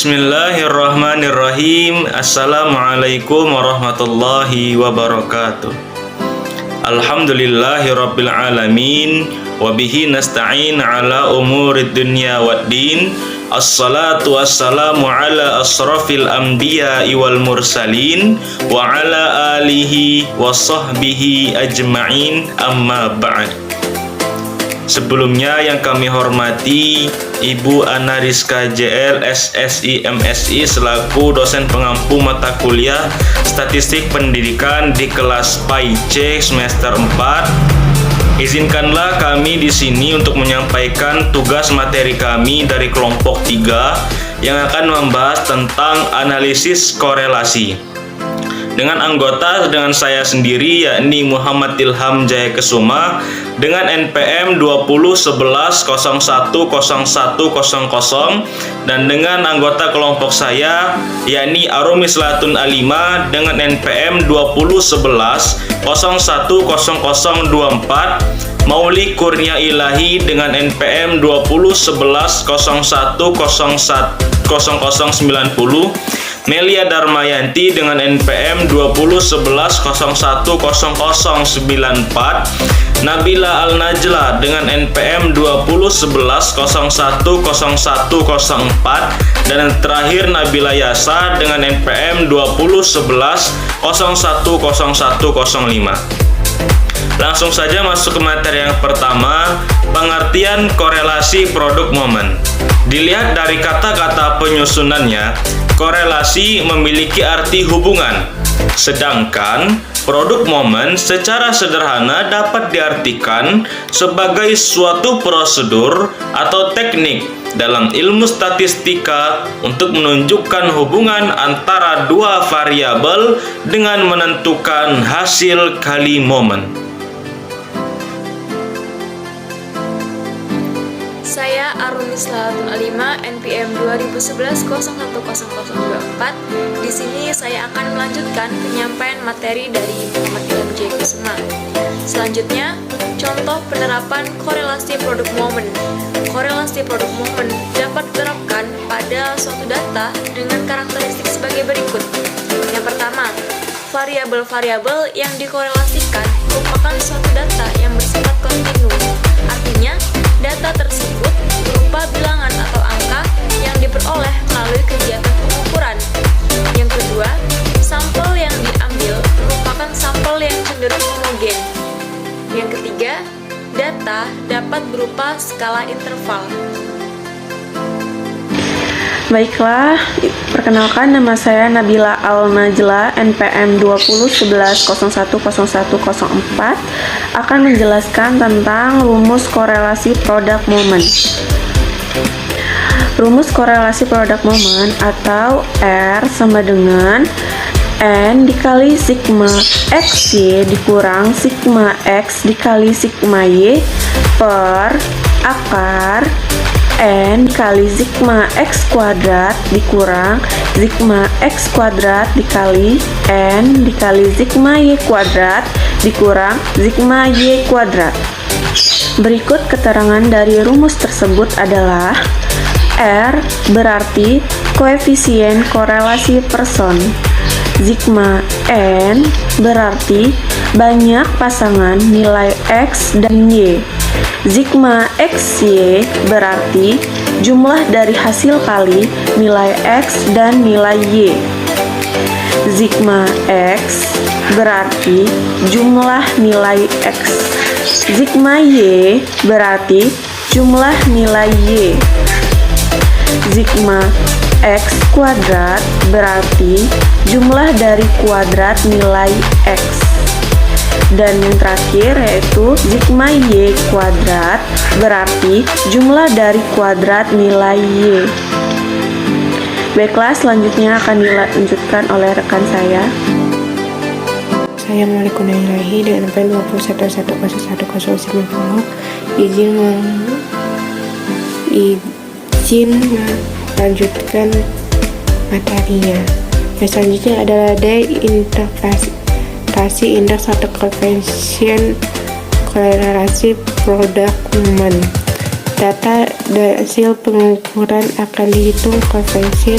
Bismillahirrahmanirrahim. Assalamualaikum warahmatullahi wabarakatuh. Alhamdulillahirabbil alamin wa bihi nasta'in ala umurid dunya waddin. Assalatu wassalamu ala asrafil anbiya'i wal mursalin wa ala alihi wa sahbihi ajma'in, amma ba'd. Sebelumnya yang kami hormati Ibu Ana Rizka JL SSI MSI selaku dosen pengampu mata kuliah Statistik Pendidikan di kelas PAI-C semester 4. Izinkanlah kami di sini untuk menyampaikan tugas materi kami dari kelompok 3 yang akan membahas tentang analisis korelasi. Dengan anggota dengan saya sendiri yakni Muhammad Ilham Jayakesuma dengan NPM 2011010100 dan dengan anggota kelompok saya yakni Arumi Slatun Alima dengan NPM 2011010024, Mauli Kurnia Ilahi dengan NPM 2011010090, Melia Darmayanti dengan NPM 2011010094, Nabila Al-Najla dengan NPM 2011010104, dan yang terakhir Nabila Yasa dengan NPM 2011010105. Langsung saja masuk ke materi yang pertama, pengertian korelasi produk momen. Dilihat dari kata-kata penyusunannya, korelasi memiliki arti hubungan, sedangkan produk momen secara sederhana dapat diartikan sebagai suatu prosedur atau teknik dalam ilmu statistika untuk menunjukkan hubungan antara dua variabel dengan menentukan hasil kali momen. Saya Arumi Slatun Alima, NPM 2011010024. Di sini saya akan melanjutkan penyampaian materi dari Muhammad Ilham Jayakesuma. Selanjutnya, contoh penerapan korelasi produk momen. Korelasi produk momen dapat diterapkan pada suatu data dengan karakteristik sebagai berikut. Yang pertama, variabel-variabel yang dikorelasikan merupakan suatu data yang bersifat kontinu. Artinya, data tersebut berupa bilangan atau angka yang diperoleh melalui kegiatan pengukuran. Yang kedua, sampel yang diambil merupakan sampel yang cenderung homogen. Yang ketiga, data dapat berupa skala interval. Baiklah, perkenalkan nama saya Nabila Al-Najla, NPM 2011010104, akan menjelaskan tentang rumus korelasi produk momen. Rumus korelasi produk momen atau R sama dengan N dikali sigma XY dikurang sigma X dikali sigma Y per akar N dikali sigma X kuadrat dikurang sigma X kuadrat dikali N dikali sigma Y kuadrat dikurang sigma Y kuadrat. Berikut keterangan dari rumus tersebut adalah R berarti koefisien korelasi person, sigma N berarti banyak pasangan nilai X dan Y, sigma XY berarti jumlah dari hasil kali nilai X dan nilai Y. Sigma X berarti jumlah nilai X. Sigma Y berarti jumlah nilai Y. Sigma X kuadrat berarti jumlah dari kuadrat nilai X. Dan yang terakhir yaitu sigma Y kuadrat berarti jumlah dari kuadrat nilai Y. Baiklah, selanjutnya akan dilanjutkan oleh rekan saya. Saya Mauli Kurnia Ilahi dengan NPM 2011010090, izin melanjutkan materinya. Yang selanjutnya adalah indeks atau koefisien korelasi produk momen. Data dari hasil pengukuran akan dihitung koefisien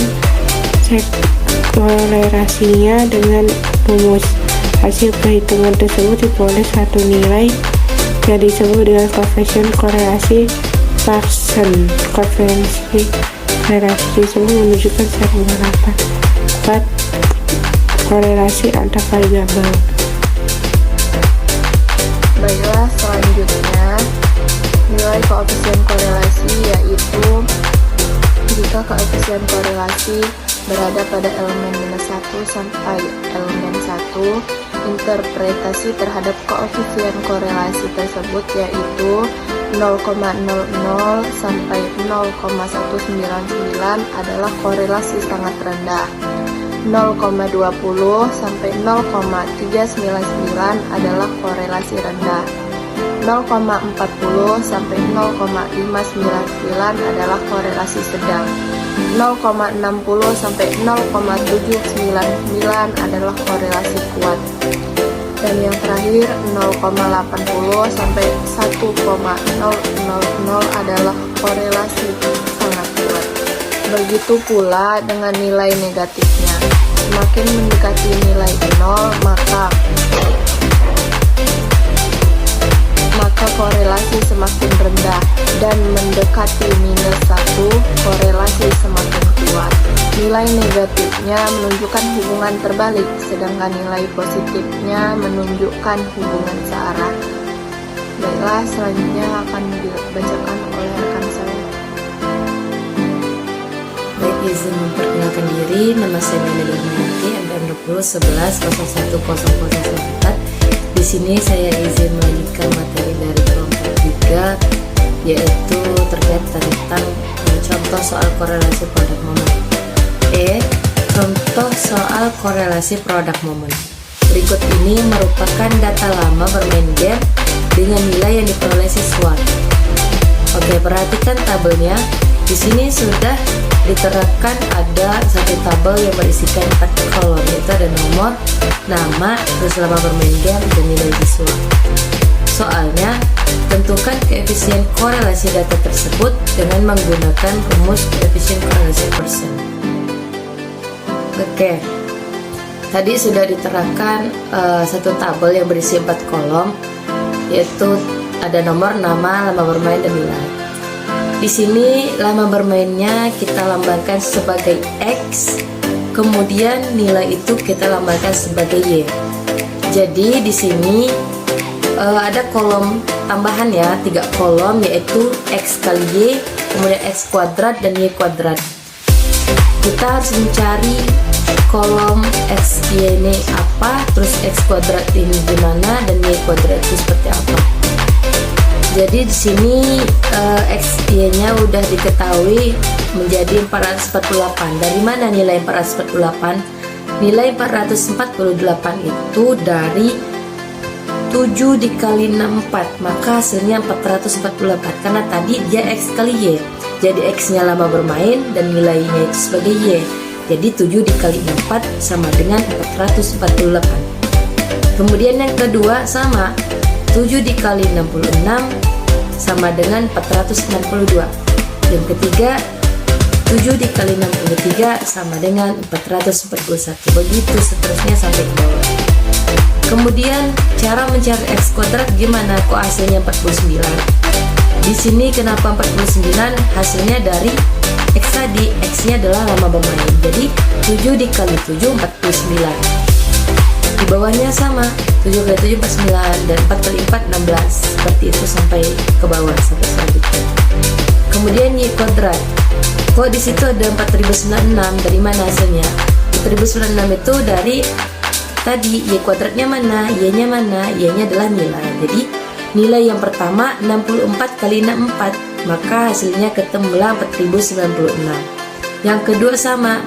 korelasinya dengan rumus. Hasil perhitungan tersebut diperoleh satu nilai yang disebut dengan koefisien korelasi Pearson. Koefisien korelasi tersebut menunjukkan secara rapat korelasi antar variabel. Baiklah, selanjutnya nilai koefisien korelasi yaitu jika koefisien korelasi berada pada elemen -1 sampai elemen 1, interpretasi terhadap koefisien korelasi tersebut yaitu 0,00 sampai 0,199 adalah korelasi sangat rendah. 0,20 sampai 0,399 adalah korelasi rendah. 0,40 sampai 0,599 adalah korelasi sedang. 0,60 sampai 0,799 adalah korelasi kuat. Dan yang terakhir 0,80 sampai 1,000 adalah korelasi sangat kuat. Begitu pula dengan nilai negatifnya. Semakin mendekati nilai 0, maka korelasi semakin rendah, dan mendekati -1, korelasi semakin kuat. Nilai negatifnya menunjukkan hubungan terbalik, sedangkan nilai positifnya menunjukkan hubungan searah. Baiklah, selanjutnya akan dibacakan oleh rekan saya. Baik, izin memperkenalkan diri. Nama saya Melly Rahmanti, MPM 2011010004. Di sini saya izin melanjutkan materi dari kelompok 3, yaitu terkait tentang contoh soal korelasi produk momen. Contoh soal korelasi produk momen. Berikut ini merupakan data lama bermain game dengan nilai yang diperoleh siswa. Oke, perhatikan tabelnya. Di sini sudah diterapkan ada satu tabel yang berisikan 4 kolom, yaitu ada nomor, nama, terus lama bermain game, dan nilai siswa. Soalnya, tentukan koefisien korelasi data tersebut dengan menggunakan rumus koefisien korelasi Pearson. Oke, tadi sudah diterapkan satu tabel yang berisi 4 kolom, yaitu ada nomor, nama, lama bermain, dan nilai. Di sini lama bermainnya kita lambangkan sebagai X, kemudian nilai itu kita lambangkan sebagai Y. Jadi di sini ada kolom tambahan ya, 3 kolom, yaitu X kali Y, kemudian X kuadrat dan Y kuadrat. Kita harus mencari kolom X Y ini apa, terus X kuadrat ini gimana, dan Y kuadrat itu seperti apa. Jadi di sini X Y-nya udah diketahui menjadi 448. Dari mana nilai 448? Nilai 448 itu dari 7 dikali 64, maka hasilnya 448 karena tadi dia X kali Y. Jadi X-nya lama bermain dan nilainya itu sebagai Y. Jadi 7 dikali 4 sama dengan 448. Kemudian yang kedua sama, 7 dikali 66 sama dengan 462. Yang ketiga, 7 dikali 63 sama dengan 441. Begitu seterusnya sampai ke bawah. Kemudian cara mencari X kuadrat gimana? Kok hasilnya 49? Di sini kenapa 49? Hasilnya dari X tadi, X-nya adalah lama bermain. Jadi 7 dikali 7 49. Di bawahnya sama, 7 kali 7 49 dan 4 kali 4 16. Seperti itu sampai ke bawah sampai selanjutnya. Kemudian Y kuadrat. Kok di situ ada 4096? Dari mana hasilnya? 4096 itu dari tadi Y kuadratnya mana, Y-nya mana? Y-nya adalah nilai. Jadi nilai yang pertama 64 kali 64, maka hasilnya ketemulah 4096. Yang kedua sama,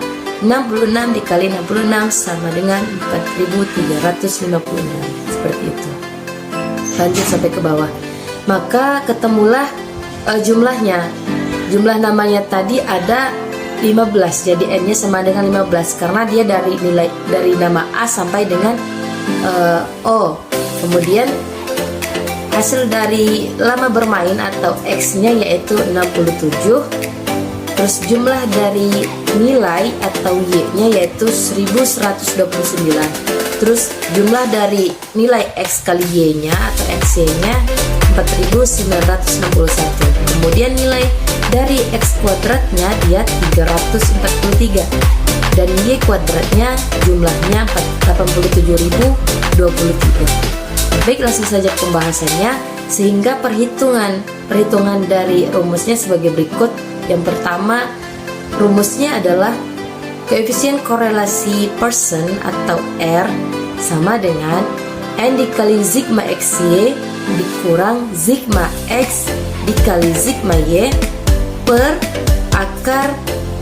66 dikali 66 sama dengan 4356. Seperti itu. Lanjut sampai ke bawah. Maka ketemulah jumlahnya. Jumlah namanya tadi ada 15. Jadi N-nya sama dengan 15 karena dia dari nilai dari nama A sampai dengan O. Kemudian hasil dari lama bermain atau X-nya yaitu 67. Terus jumlah dari nilai atau Y-nya yaitu 1129. Terus jumlah dari nilai X kali Y-nya atau XY-nya 4961. Kemudian nilai dari X kuadratnya dia 343. Dan Y kuadratnya jumlahnya 87.023. Baik, langsung saja pembahasannya. Sehingga perhitungan dari rumusnya sebagai berikut. Yang pertama, rumusnya adalah koefisien korelasi Pearson atau R sama dengan N dikali sigma XY dikurang sigma X dikali sigma Y per akar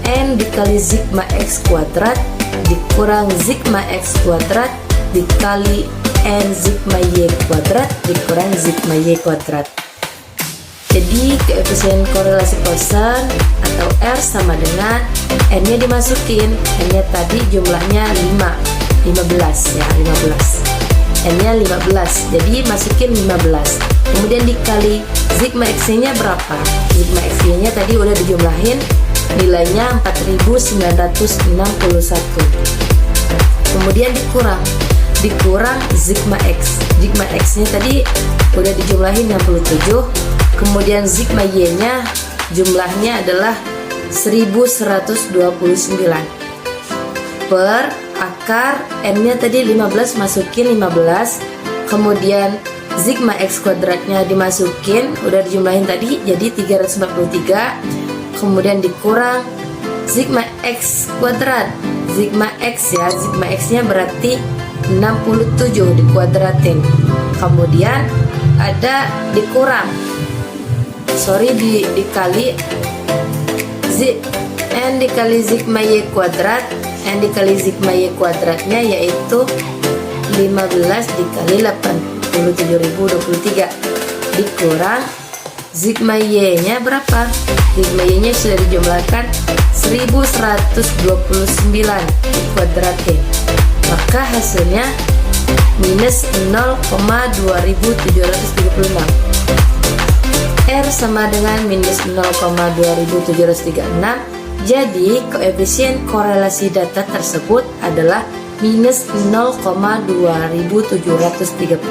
N dikali sigma X kuadrat dikurang sigma X kuadrat dikali N sigma Y kuadrat dikurang sigma Y kuadrat. Jadi koefisien korelasi Pearson atau R sama dengan N-nya dimasukin, N-nya tadi jumlahnya 15 ya, 15. N-nya 15, jadi masukin 15. Kemudian dikali sigma X-nya berapa? Sigma X-nya tadi udah dijumlahin, nilainya 4961. Kemudian dikurang sigma X. Sigma X-nya tadi udah dijumlahin 67. Kemudian sigma Y-nya jumlahnya adalah 1129 per akar N-nya tadi 15 masukin 15. Kemudian sigma X kuadratnya dimasukin, udah dijumlahin tadi jadi 343. Kemudian dikurang sigma X kuadrat. Sigma X ya, sigma X-nya berarti 67 dikuadratin. Kemudian ada dikali N dikali sigma Y kuadrat. N dikali sigma Y kuadratnya yaitu 15 dikali 87.023 dikurang sigma Y nya berapa? Sigma Y nya sudah dijumlahkan 1129 dikuadratin, maka hasilnya minus 0,2736. R sama dengan minus 0,2736. Jadi koefisien korelasi data tersebut adalah minus 0,2736.